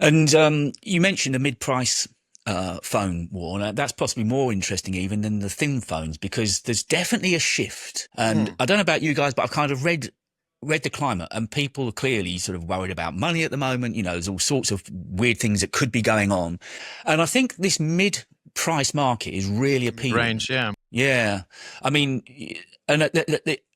And you mentioned the mid-price phone war. Now, that's possibly more interesting even than the thin phones because there's definitely a shift. And Hmm. I don't know about you guys, but I've kind of read the climate, and people are clearly sort of worried about money at the moment. You know, there's all sorts of weird things that could be going on, and I think this mid-price market is really appealing. Range, yeah. Yeah, I mean, and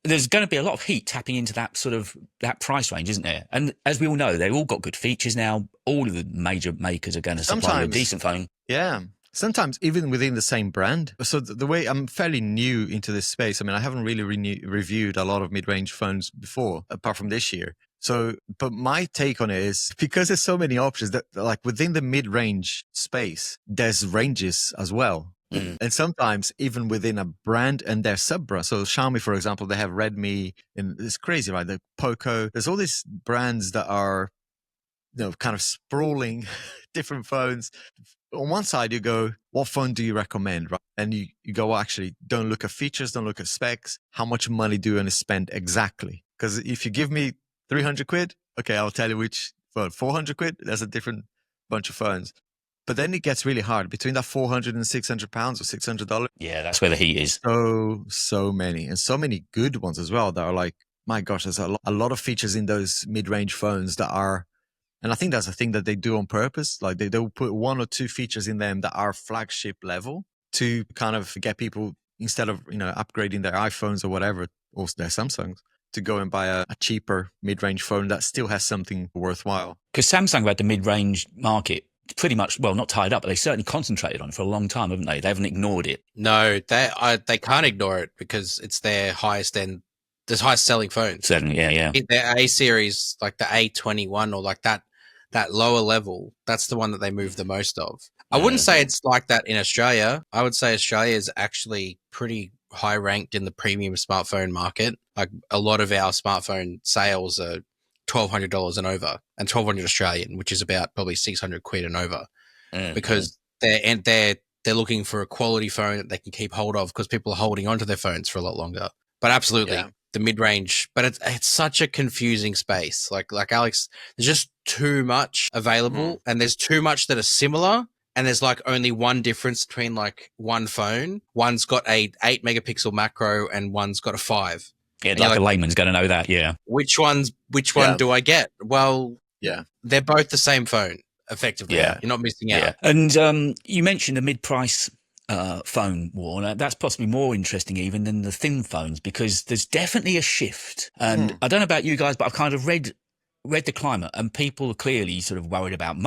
there's going to be a lot of heat tapping into that sort of that price range, isn't there? And as we all know, they've all got good features now. All of the major makers are going to supply you a Sometimes, decent phone. yeah. Sometimes even within the same brand. So the way I'm fairly new into this space, I mean, I haven't really reviewed a lot of mid-range phones before, apart from this year. So, but my take on it is because there's so many options that, like within the mid-range space, there's ranges as well. Mm. And sometimes even within a brand and their sub-brand. So Xiaomi, for example, they have Redmi, and it's crazy, right? The Poco. There's all these brands that are, kind of sprawling different phones. On one side, you go, what phone do you recommend? Right. And you go, well, actually, don't look at features, don't look at specs. How much money do you want to spend exactly? Because if you give me 300 quid, okay, I'll tell you which phone. 400 quid, that's a different bunch of phones. But then it gets really hard between that 400 and 600 pounds or $600. Yeah, that's where the heat is. So many, and so many good ones as well that are like, my gosh, there's a lot of features in those mid-range phones that are, and I think that's a thing that they do on purpose. Like they'll put one or two features in them that are flagship level to kind of get people, instead of, upgrading their iPhones or whatever, or their Samsungs, to go and buy a cheaper mid-range phone that still has something worthwhile. Because Samsung have had the mid-range market pretty much, well, not tied up, but they certainly concentrated on it for a long time, haven't they? They haven't ignored it. No, they can't ignore it because it's their highest end, the highest selling phones. Certainly, yeah. Their A series, like the A21 or like that lower level, that's the one that they move the most of. I wouldn't say it's like that in Australia. I would say Australia is actually pretty high ranked in the premium smartphone market. Like a lot of our smartphone sales are $1,200 and over, and 1,200 Australian, which is about probably 600 quid and over, because they're looking for a quality phone that they can keep hold of because people are holding onto their phones for a lot longer. But absolutely, Yeah. the mid range, but it's such a confusing space. Like Alex, there's just too much available, and there's too much that are similar. And there's like only one difference between like one phone. One's got a 8 megapixel macro, and one's got a 5. Yeah, And like you're a layman's going to know that, yeah. which one Yeah. do I get? Well, Yeah. they're both the same phone, effectively. Yeah. You're not missing out. Yeah. And you mentioned the mid-price phone war. Now, that's possibly more interesting even than the thin phones because there's definitely a shift. And I don't know about you guys, but I've kind of read the climate, and people are clearly sort of worried about money.